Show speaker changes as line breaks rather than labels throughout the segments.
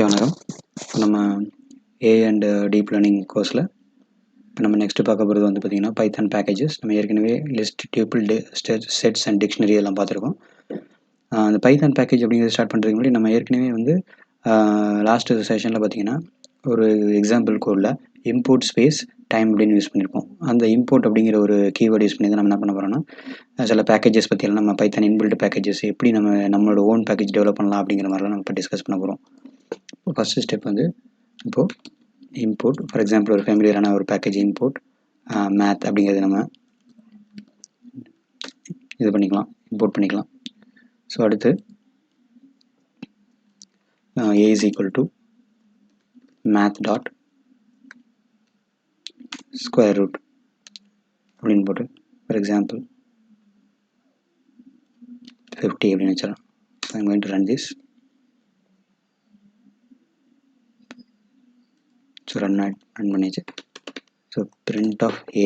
வணக்கம். நம்ம A and deep learning கோர்ஸில் இப்போ நம்ம நெக்ஸ்ட்டு பார்க்க போகிறது வந்து பார்த்திங்கன்னா பைத்தான் பேக்கேஜஸ். நம்ம ஏற்கனவே list, tuple, sets and dictionary எல்லாம் பார்த்துருக்கோம். அந்த பைத்தான் பேக்கேஜ் அப்படிங்கிறது ஸ்டார்ட் பண்ணுறதுக்கு முன்னாடி நம்ம ஏற்கனவே வந்து லாஸ்ட்டு செஷனில் பார்த்திங்கன்னா ஒரு எக்ஸாம்பிள் கோடில் இம்போர்ட் ஸ்பேஸ் டைம் அப்படின்னு யூஸ் பண்ணியிருப்போம். அந்த இம்போர்ட் அப்படிங்கிற ஒரு கீவேர்டு யூஸ் பண்ணி தான் நம்ம என்ன பண்ண போகிறோம்னா சில பேக்கேஜஸ் பற்றியெல்லாம் நம்ம பைத்தான் இன்பில்ட் பேக்கேஜஸ் எப்படி நம்மளோட ஓன் பேக்கேஜ் டெவலப் பண்ணலாம் அப்படிங்கிற மாதிரிலாம் நம்ம இப்போ டிஸ்கஸ் பண்ண போகிறோம். ஃபஸ்ட்டு ஸ்டெப் வந்து இப்போது இம்போர்ட், ஃபார் எக்ஸாம்பிள் ஒரு ஃபேமிலியரான ஒரு பேக்கேஜ் இம்போர்ட் மேத் அப்படிங்கிறது நம்ம இது பண்ணிக்கலாம், இம்போர்ட் பண்ணிக்கலாம். ஸோ அடுத்து a is equal to math dot square root அப்படின்னு போட்டு ஃபார் எக்ஸாம்பிள் 50 அப்படின்னு வச்சிடலாம். So I'm going to run this. So run பண்ணிச்சு. So print of A,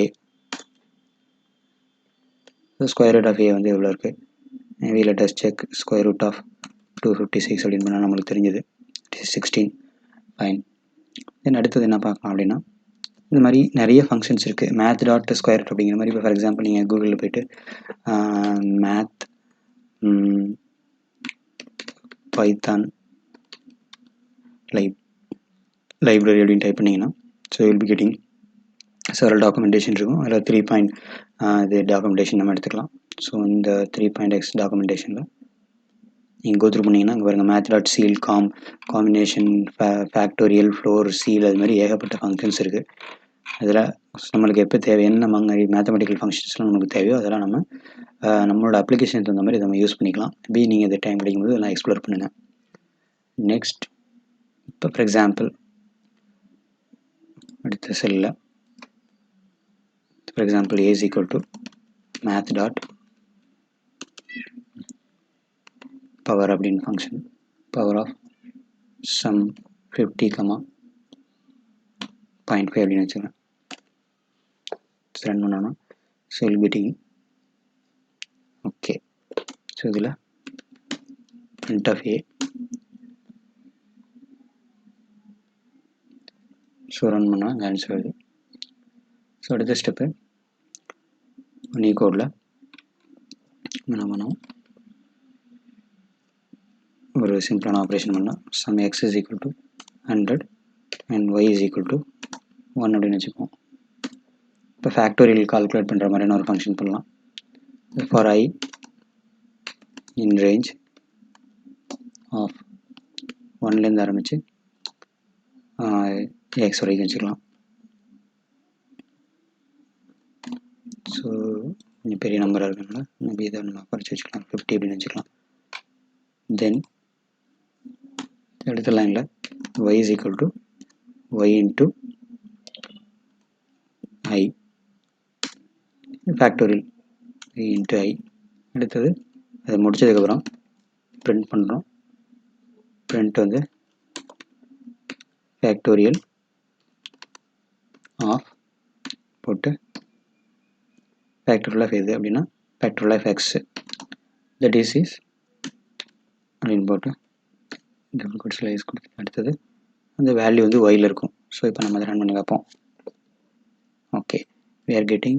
so square root of a வந்து எவ்வளோ இருக்குது, maybe let us check square root of 256 அப்படின்னு பண்ணால் நம்மளுக்கு தெரிஞ்சது 16. ஃபைன். தென் அடுத்தது என்ன பார்க்கலாம் அப்படின்னா இந்த மாதிரி நிறைய ஃபங்க்ஷன்ஸ் இருக்குது. மேத் டாட் ஸ்கொயர் ரூட் அப்படிங்கிற மாதிரி இப்போ ஃபார் எக்ஸாம்பிள் நீங்கள் கூகுளில் போய்ட்டு மேத் பைத்தான் லைப்ரரி அப்படின்னு டைப் பண்ணிங்கன்னா so will be getting several documentation இருக்கும். அதில் 3 பாயிண்ட் இது டாக்குமெண்டேஷன் நம்ம எடுத்துக்கலாம். ஸோ இந்த 3.x டாக்குமெண்டேஷனில் நீங்கள் கோத்ரூ பண்ணிங்கன்னா அங்கே பாருங்கள் math dot seal combination factorial floor seal அது மாதிரி ஏகப்பட்ட ஃபங்க்ஷன்ஸ் இருக்குது. அதில் நம்மளுக்கு எப்போ தேவை என்ன மேத்தமெட்டிக்கல் ஃபங்க்ஷன்ஸ்லாம் நமக்கு தேவையோ அதெல்லாம் நம்மளோட அப்ளிகேஷன் தகுந்த மாதிரி நம்ம யூஸ் பண்ணிக்கலாம். நீங்கள் இதை டைம் படிக்கும்போது எல்லாம் எக்ஸ்ப்ளோர் பண்ணுங்கள். நெக்ஸ்ட் இப்போ ஃபார் எக்ஸாம்பிள் அடுத்த செல்லில் for example a is equal to math dot power அப்படின்னு ஃபங்க்ஷன் பவர் ஆஃப் சம் 50, 0.5 அப்படின்னு வச்சுக்கலாம். ரன் பண்ணோன்னா செல் பிட்டிங் ஓகே. ஸோ இதில் print of A, so run பண்ணால் அந்த ஆன்சர் வருது. ஸோ அடுத்த ஸ்டெப்பு நீ கோடில் என்ன பண்ணுவோம், ஒரு சிம்பிளான ஆப்ரேஷன் பண்ணலாம். Some X is equal to 100 and Y is equal to 1 அப்படின்னு வச்சுப்போம். இப்போ ஃபேக்டோரியல் கால்குலேட் பண்ணுற மாதிரியான ஒரு ஃபங்க்ஷன் பண்ணலாம். For i in range of 1லேருந்து ஆரம்பித்து எக்ஸ் வரைக்கும் வச்சுக்கலாம். ஸோ கொஞ்சம் பெரிய நம்பராக இருக்குங்களா, மேபி இதை நம்ம குறைச்சி வச்சுக்கலாம், 50 அப்படின்னு வச்சுக்கலாம். தென் அடுத்த லைனில் y is equal to y into i factorial i into i. அடுத்தது அதை முடித்ததுக்கப்புறம் பிரிண்ட் பண்ணுறோம். பிரிண்ட் வந்து ஃபேக்டோரியல் ஆஃப் போட்டு ஃபேக்டோரியல் ஆஃப் எது அப்படின்னா factorial of X that is அப்படின்னு போட்டு டபுள் கோட் ஸ்லைஸ் கொடுத்து அடுத்தது அந்த வேல்யூ வந்து ஒயில் இருக்கும். ஸோ இப்போ நம்ம அதை ரன் பண்ணி பார்ப்போம். Okay, we are getting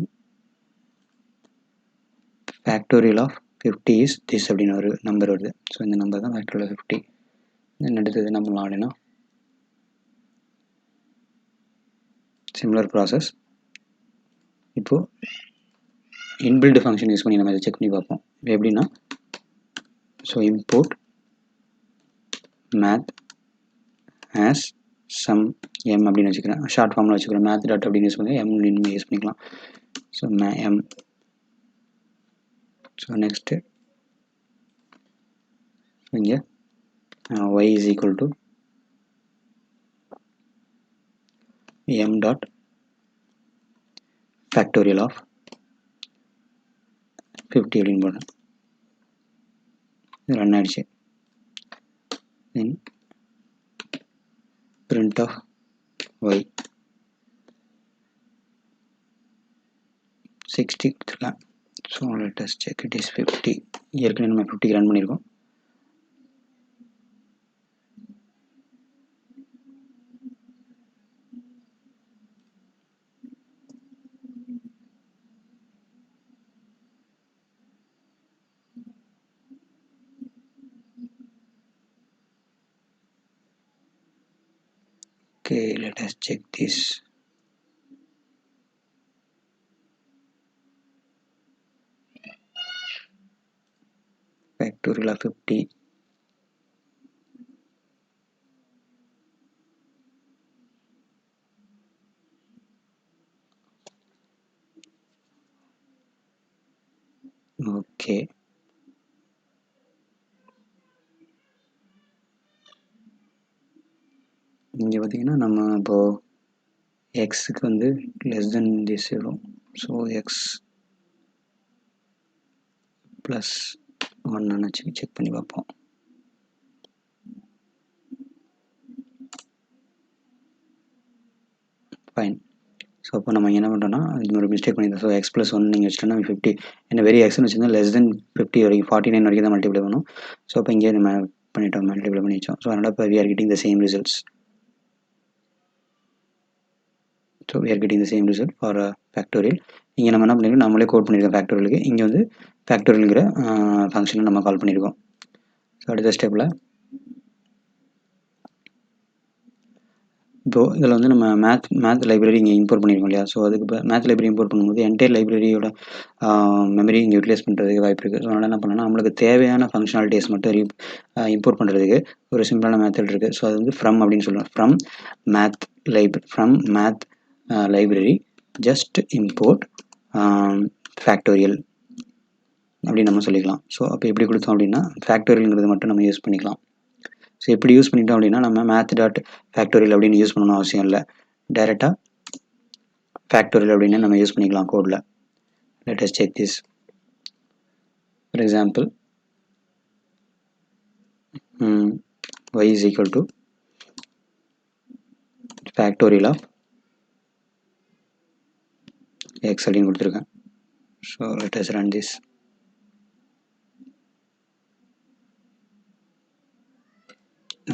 factorial of 50 is this அப்படின்னு ஒரு நம்பர் வருது. ஸோ இந்த நம்பர் தான் factorial of 50. தென் அடுத்தது என்ன பண்ணலாம் அப்படின்னா சிமிலர் ப்ராசஸ் இப்போது இன்பில்ட் ஃபங்க்ஷன் யூஸ் பண்ணி நம்ம இதை செக் பண்ணி பார்ப்போம். இப்போ எப்படின்னா so import math as some M அப்படின்னு வச்சுக்கிறேன், ஷார்ட் ஃபார்மில் வச்சுக்கிறேன். மேத் டாட் அப்படின்னு யூஸ் பண்ணி எம் யூஸ் பண்ணிக்கலாம். So M. ஸோ நெக்ஸ்ட்டு இங்கே y is equal to m dot factorial of 50 அப்படின்னு போடுறேன். இது ரன் ஆகிடுச்சு. தென் பிரிண்ட் ஆஃப் y 60 கொடுத்துருக்கலாம். So let us check it is 50. ஏற்கனவே நம்ம 50 ரன் பண்ணியிருக்கோம். Okay, let us check this. Factorial of 50. Okay, இங்கே பார்த்தீங்கன்னா நம்ம இப்போது எக்ஸுக்கு வந்து லெஸ் தென் திஸ் வரும். ஸோ எக்ஸ் ப்ளஸ் ஒன் நினச்சி செக் பண்ணி பார்ப்போம். ஃபைன். ஸோ அப்போ நம்ம என்ன பண்ணுறோன்னா இது ஒரு மிஸ்டேக் பண்ணியிருந்தோம். ஸோ எக்ஸ் ப்ளஸ் ஒன் நீங்கள் வச்சுட்டோன்னா 50 என்ன வெரி எக்ஸ்னு வச்சுருந்தா லெஸ் தென் 50 வரைக்கும் 49 வரைக்கும் தான் மல்டிப்ளை பண்ணும். ஸோ அப்போ இங்கே நம்ம பண்ணிட்டோம், மல்டிப்ளை பண்ணி வச்சோம். ஸோ அதனால் இப்போ we are getting the same results. So we are getting the same result for factorial. இங்கே நம்ம என்ன பண்ணியிருக்கோம், நம்மளே கோட் பண்ணியிருக்கோம் ஃபேக்டோரியலுக்கு. இங்கே வந்து ஃபேக்டோரியல்ங்கிற ஃபங்க்ஷனை நம்ம கால் பண்ணியிருக்கோம். ஸோ அடுத்த ஸ்டெப்பில் இப்போது இதில் வந்து நம்ம மேத் லைப்ரரி இங்கே இம்போர்ட் பண்ணியிருக்கோம் இல்லையா. ஸோ அதுக்கு இப்போ மேத் லைப்ரரி இம்போர்ட் பண்ணும்போது என்டையர் லைப்ரரியோட மெமரி இங்கே யூட்டிலைஸ் பண்ணுறதுக்கு வாய்ப்பு இருக்குது. ஸோ அதனால் என்ன பண்ணோன்னா நம்மளுக்கு தேவையான ஃபங்க்ஷனாலிட்டிஸ் மட்டும் இம்போர்ட் பண்ணுறதுக்கு ஒரு சிம்பிளான மெத்தட் இருக்குது. ஸோ அது வந்து ஃப்ரம் அப்படின்னு சொல்லுவோம். From math library just import factorial அப்படின்னு நம்ம சொல்லிக்கலாம். ஸோ அப்போ எப்படி கொடுத்தோம் அப்படின்னா ஃபேக்டோரியல்ங்கிறது மட்டும் நம்ம யூஸ் பண்ணிக்கலாம். ஸோ எப்படி யூஸ் பண்ணிட்டோம் அப்படின்னா நம்ம மேத் டாட் ஃபேக்டோரியல் அப்படின்னு யூஸ் பண்ணணும் அவசியம் இல்லை. டைரெக்டாக ஃபேக்டோரியல் அப்படின்னு நம்ம யூஸ் பண்ணிக்கலாம் கோடில். Let us check this. For example y is equal to factorial of x அப்படின்னு கொடுத்துருக்கேன். So let us run this.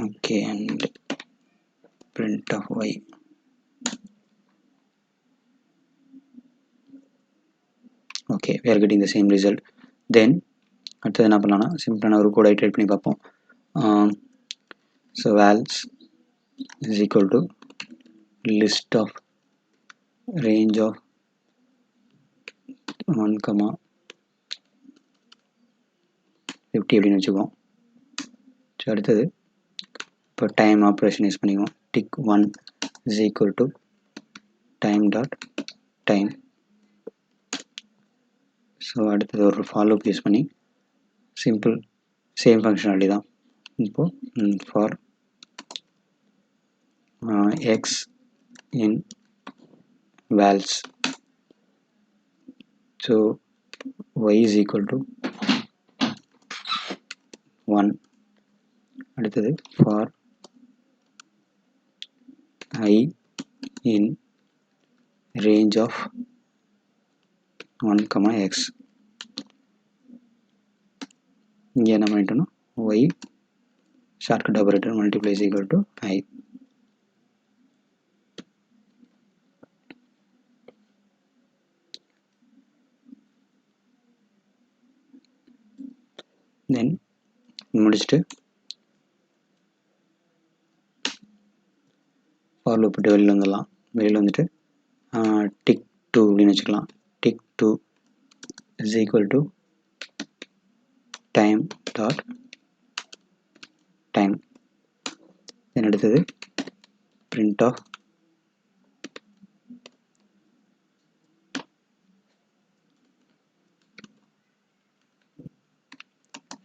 Okay, and print of y. Okay, we are getting the same result. Then அடுத்தது என்ன பண்ணலாம்னா சிம்பிளான ஒரு கோடை type பண்ணி பார்ப்போம். So vals is equal to list of range of 1, 50 அப்படின்னு வச்சுக்குவோம். ஸோ அடுத்தது இப்போ டைம் ஆப்ரேஷன் யூஸ் பண்ணிக்குவோம். tick 1 is equal to time dot time. So அடுத்தது ஒரு ஃபாலோ யூஸ் பண்ணி சிம்பிள் சேம் ஃபங்க்ஷனாலிட்டி தான். இப்போது for X in vals. So y is equal to 1. அடுத்தது for I in range of 1, x. இங்கே என்ன பண்ணிட்டோம்னா y shortcut operator multiply is equal to I. தென் முடிச்சுட்டு ஃபார் லூப் விட்டு வெளியில் வந்துடலாம். வெளியில் வந்துட்டு tick 2 அப்படின்னு வச்சுக்கலாம். tick 2 is equal to time dot time. தென் அடுத்தது print of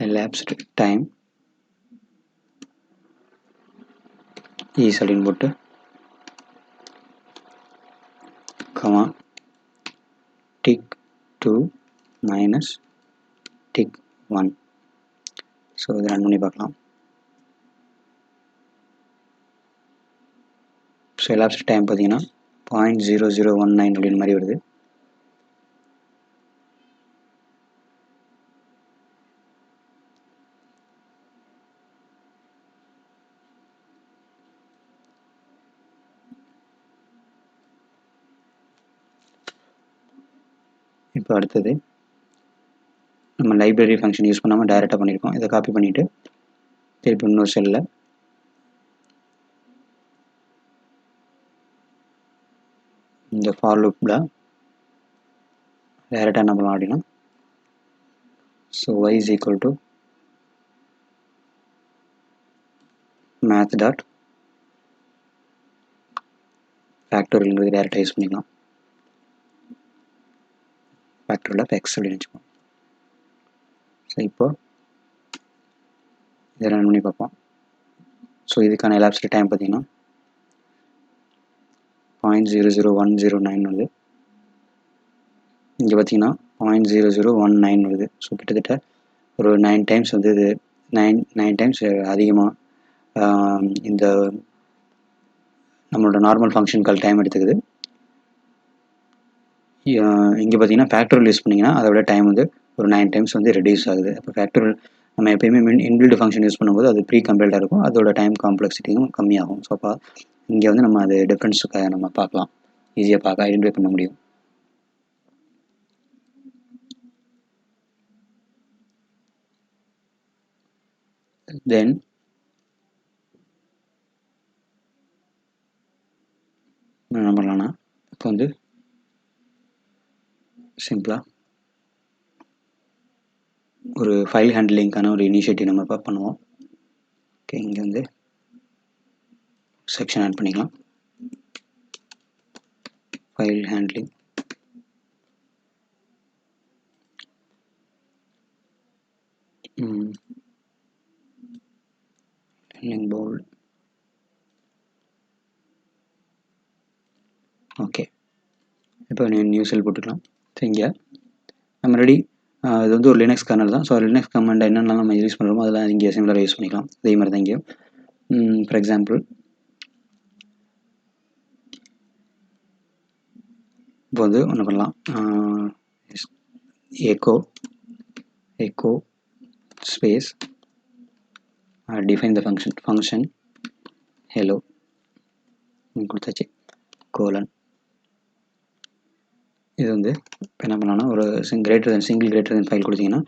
elapsed time is அப்படின்னு போட்டு comma tick 2 minus tick 1. So இதை ரன் பண்ணி பார்க்கலாம். ஸோ elapsed டைம் பார்த்தீங்கன்னா 0.0019 அப்படின்னு மாதிரி வருது. இப்போ அடுத்தது நம்ம லைப்ரரி ஃபங்க்ஷன் யூஸ் பண்ணாமல் டைரெக்டாக பண்ணியிருக்கோம். இதை காப்பி பண்ணிவிட்டு திருப்பி இன்னொரு செல்லில் இந்த ஃபார் லூப்பில் டேரெக்டாக என்ன பண்ணலாம் அப்படின்னா so y is equal to math dot ஃபேக்டோரியல்ங்கிறது டேரெக்டாக யூஸ் பண்ணிக்கலாம். ஃபேக்டோரியல் ஆஃப் எக்ஸ் அப்படின்னு வச்சுக்கோம். ஸோ இப்போ இதை ரன் பண்ணி பார்ப்போம். ஸோ இதுக்கான எலாப்ஸ்டு டைம் பார்த்தீங்கன்னா 0.00109 வருது. இங்கே பார்த்தீங்கன்னா 0.0019 வருது. ஸோ கிட்டத்தட்ட ஒரு 9 டைம்ஸ் வந்து இது 9 டைம்ஸ் அதிகமாக இந்த நம்மளோட நார்மல் ஃபங்க்ஷன் கால் டைம் எடுத்துக்குது. இங்கே பார்த்தீங்கன்னா ஃபேக்டோரியல் யூஸ் பண்ணிங்கன்னா அதை விட டைம் வந்து ஒரு 9 டைம்ஸ் வந்து ரெடியூஸ் ஆகுது. அப்போ ஃபேக்டோரியல் நம்ம எப்பயுமே இன்பில்டு ஃபங்க்ஷன் யூஸ் பண்ணும்போது அது ப்ரீ கம்பைல்டாக இருக்கும், அதோட டைம் காம்ப்ளெக்சிட்டியும் கம்மியாகும். ஸோ அப்போ இங்கே வந்து நம்ம அது டிஃப்ரென்ஸுக்காக நம்ம பார்க்கலாம், ஈஸியாக ஐடென்டிஃபை பண்ண முடியும். தென் என்ன பண்ணலான்னா இப்போ வந்து சிம்பிளாக ஒரு ஃபைல் ஹேண்ட்லிங்கான ஒரு இனிஷியேட்டிவ் நம்ம பண்ணுவோம். ஓகே, இங்கே வந்து செக்ஷன் ஆட் பண்ணிக்கலாம். File handling bold. ஓகே, இப்போ நியூ செல் போட்டுக்கலாம். ஸோ இங்கே நம்ம ரெடி இது வந்து ஒரு லினக்ஸ் கர்னல் தான். ஸோ லினக்ஸ் கமாண்ட் என்னென்ன நம்ம யூஸ் பண்ணுறோமோ அதெல்லாம் இங்கே சிமிலராக யூஸ் பண்ணிக்கலாம். அதே மாதிரி தான் இங்கேயும். ஃபார் எக்ஸாம்பிள் இப்போ வந்து ஒன்று பண்ணலாம். Echo space define the function hello கொடுத்தாச்சு கோலன். இது வந்து இப்போ என்ன பண்ணலாம்னா ஒரு சிங்கிள் கிரேட்டர் தென் ஃபைல் கொடுத்தீங்கன்னா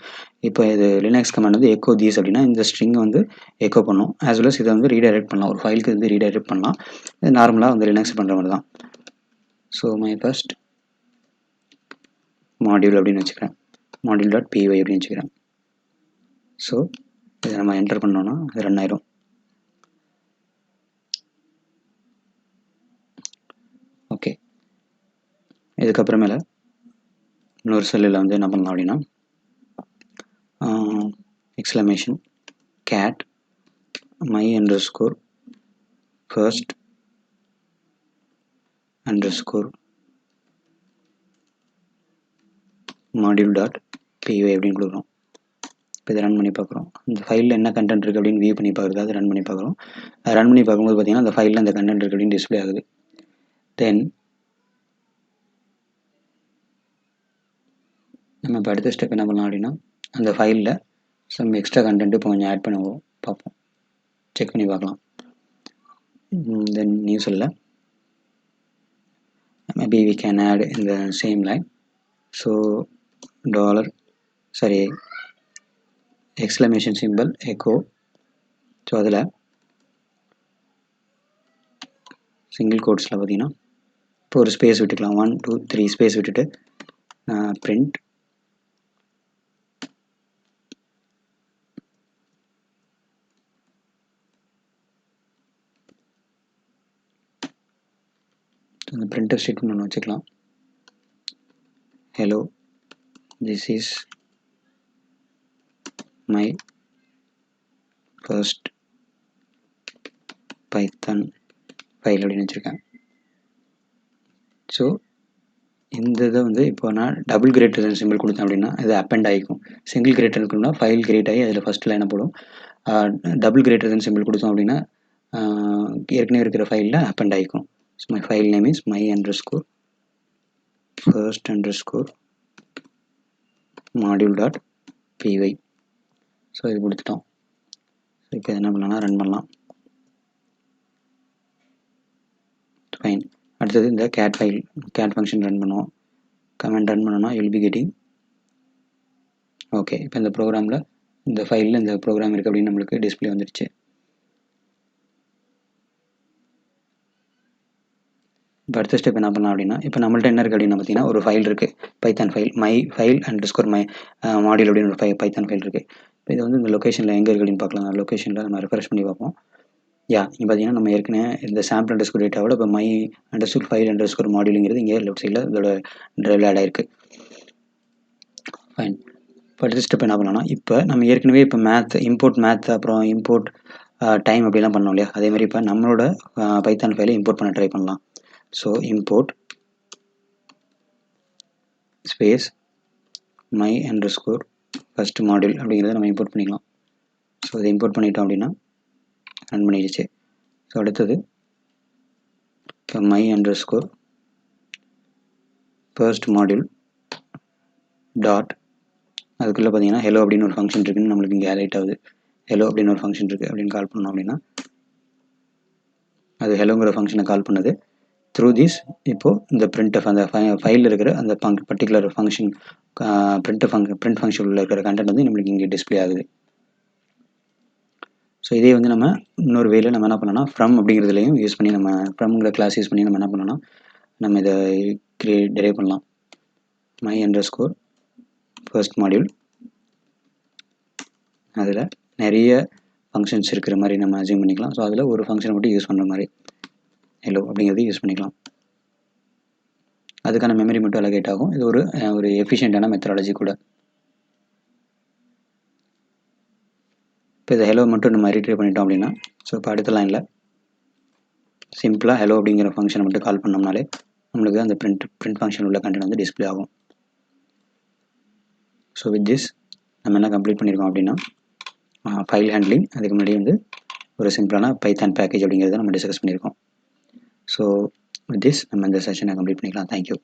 இப்போ இது லினக்ஸ் கமாண்ட் வந்து எக்கோ தீஸ் அப்படின்னா இந்த ஸ்ட்ரிங்கை வந்து எக்கோ பண்ணும். ஆஸ் வெல் அஸ் இதை வந்து ரீடைரக்ட் பண்ணலாம், ஒரு ஃபைலுக்கு வந்து ரீடைரக்ட் பண்ணலாம். இது நார்மலாக வந்து லினக்ஸ் பண்ணுற மாதிரி தான். ஸோ மை ஃபர்ஸ்ட் மாடியூல் அப்படின்னு வச்சுக்கிறேன், module.py அப்படின்னு வச்சுக்கிறேன். ஸோ இதை நம்ம என்டர் பண்ணோன்னா அது ரன் ஆயிரும். ஓகே, இதுக்கப்புறமேல இன்னொரு செல்லில் வந்து என்ன பண்ணலாம் அப்படின்னா exclamation cat my underscore first underscore module.py அப்படின்னு கொடுக்குறோம். இப்போ இதை ரன் பண்ணி பார்க்குறோம். இந்த ஃபைலில் என்ன கண்டென்ட் இருக்குது அப்படின்னு வியூ பண்ணி பார்க்குறது, அது ரன் பண்ணி பார்க்குறோம். அது ரன் பண்ணி பார்க்கும்போது பார்த்தீங்கன்னா அந்த ஃபைலில் அந்த கண்டென்ட் இருக்குது அப்படின்னு டிஸ்பிளே ஆகுது. தென் நம்ம இப்போ அடுத்த ஸ்டெப் என்ன பண்ணலாம் அப்படின்னா அந்த ஃபைலில் சம் எக்ஸ்ட்ரா கண்டென்ட் இப்போ கொஞ்சம் ஆட் பண்ணுவோம், பார்ப்போம், செக் பண்ணி பார்க்கலாம். தென் நியூஸில் maybe we can add in the same line. So exclamation symbol echo. So அதில் சிங்கிள் கோட்ஸில் பார்த்தீங்கன்னா இப்போ ஒரு ஸ்பேஸ் விட்டுக்கலாம், 1 2 3 ஸ்பேஸ் விட்டுட்டு print அந்த பிரிண்டர் ஸ்டேட்மெண்ட் ஒன்று வச்சுக்கலாம். Hello, this is my first Python file அப்படின்னு வச்சுருக்கேன். ஸோ இந்த இதை வந்து இப்போ நான் டபுள் கிரேட்டர் தென் சிம்பிள் கொடுத்தேன் அப்படின்னா இது அப்பெண்ட் ஆகிக்கும். சிங்கிள் கிரேட்டர் இருக்குன்னா ஃபைல் கிரியேட் ஆகி அதில் ஃபஸ்ட் லைனை போடும். டபுள் கிரேட்டர் தென் சிம்பிள் கொடுத்தோம் அப்படின்னா ஏற்கனவே இருக்கிற ஃபைலில் அப்பெண்ட் ஆகிக்கும். So my file name is my underscore first underscore module.py. So இது கொடுத்துட்டோம். ஸோ இப்போ என்ன பண்ணலாம்னா ரன் பண்ணலாம். ஃபைன். அடுத்தது இந்த கேட் ஃபங்க்ஷன் ரன் பண்ணுவோம். கமெண்ட் ரன் பண்ணோன்னா யூல் பி கெட்டிங். ஓகே, இப்போ இந்த ப்ரோக்ராமில் இந்த ஃபைலில் இந்த ப்ரோக்ராம் இருக்குது அப்படின்னு நம்மளுக்கு டிஸ்பிளே வந்துடுச்சு. இப்போ அடுத்த ஸ்டெப் என்ன பண்ணலாம் அப்படின்னா, இப்போ நம்மள்ட்ட என்ன இருக்குது அப்படின்னா பார்த்தீங்கன்னா, ஒரு ஃபைல் இருக்குது, Python file, my file underscore my module அப்படின்னு ஒரு பைத்தான் ஃபைல் இருக்குது. இப்போ இது வந்து இந்த லொக்கேஷனில் எங்கே இருக்குது அப்படின்னு பார்க்கலாம். லொக்கேஷனில் நம்ம ரெஃப்ரெஷ் பண்ணி பார்ப்போம். இங்கே பார்த்தீங்கன்னா நம்ம ஏற்கனவே இந்த சாம்பிள் அண்டர்ஸ்கோர் டேட்டாவோட இப்போ மை அண்டர்ஸ்கோர் ஃபைல் அண்டர்ஸ்கோர் மாடியூலுங்கிறது இங்கே லெஃப்ட் சைடில் இதோட ட்ரைவில் ஆட் ஆயிருக்கு. ஃபைன். இப்போ அடுத்த ஸ்டெப் என்ன பண்ணலாம்னா, இப்போ நம்ம ஏற்கனவே இப்போ இம்போர்ட் மேத் அப்புறம் இம்போர்ட் டைம் அப்படிலாம் பண்ணோம் இல்லையா, அதே மாதிரி இப்போ நம்மளோட பைத்தான் ஃபைலை இம்போர்ட் பண்ண ட்ரை பண்ணலாம். So import space my underscore first module அப்படிங்கிறத நம்ம இம்போர்ட் பண்ணிக்கலாம். ஸோ இதை இம்போர்ட் பண்ணிட்டோம் அப்படின்னா ரன் பண்ணிடுச்சு. ஸோ அடுத்தது இப்போ my underscore first module dot அதுக்குள்ளே பார்த்தீங்கன்னா ஹெலோ அப்படின்னு ஒரு ஃபங்க்ஷன் இருக்குன்னு நம்மளுக்கு இங்கே ஹைலைட் ஆகுது. ஹெலோ அப்படின்னு ஒரு ஃபங்க்ஷன் இருக்குது அப்படின்னு கால் பண்ணோம் அப்படின்னா அது ஹெலோங்கிற ஃபங்க்ஷனை கால் பண்ணுது. த்ரூ திஸ் இப்போது இந்த பிரிண்ட்எஃப் அந்த ஃபைலில் இருக்கிற அந்த பர்டிகுலர் ஃபங்க்ஷன் பிரிண்ட் ஃபங்க்ஷனில் இருக்கிற கண்டென்ட் வந்து நம்மளுக்கு இங்கே டிஸ்பிளே ஆகுது. ஸோ இதே வந்து நம்ம இன்னொரு வேல நம்ம என்ன பண்ணோம்னா ஃப்ரம் அப்படிங்கிறதுலையும் யூஸ் பண்ணி நம்ம ஃப்ரம்ங்கிற கிளாஸ் யூஸ் பண்ணி நம்ம என்ன பண்ணோம்னா நம்ம இதை டெரைவ் பண்ணலாம். மை அண்டர்ஸ்கோர் ஃபர்ஸ்ட் மாடியூல் அதில் நிறைய ஃபங்க்ஷன்ஸ் இருக்கிற மாதிரி நம்ம அசியூம் பண்ணிக்கலாம். ஸோ அதில் ஒரு ஃபங்க்ஷனை மட்டும் யூஸ் பண்ணுற மாதிரி ஹெலோ அப்படிங்கிறது யூஸ் பண்ணிக்கலாம். அதுக்கான மெமரி மட்டும் அலோகேட் ஆகும். இது ஒரு எஃபிஷியண்டான மெத்தடாலஜி கூட. இப்போ இதை ஹெலோ மட்டும் நம்ம ரீட்ரைவ் பண்ணிட்டோம் அப்படின்னா ஸோ இப்போ அடுத்த லைனில் சிம்பிளாக ஹெலோ அப்படிங்கிற ஃபங்க்ஷனை மட்டும் கால் பண்ணோம்னாலே நம்மளுக்கு அந்த பிரிண்ட் ஃபங்க்ஷன் உள்ள கண்டென்ட் வந்து டிஸ்பிளே ஆகும். ஸோ வித் திஸ் நம்ம என்ன கம்ப்ளீட் பண்ணியிருக்கோம் அப்படின்னா ஃபைல் ஹேண்ட்லிங், அதுக்கு முன்னாடி வந்து ஒரு சிம்பிளான பைத்தான் பேக்கேஜ் அப்படிங்கிறத நம்ம டிஸ்கஸ் பண்ணியிருக்கோம். ஸோ வித் திஸ் நம்ம இந்த செஷனை கம்ப்ளீட் பண்ணிக்கலாம். தேங்க்யூ.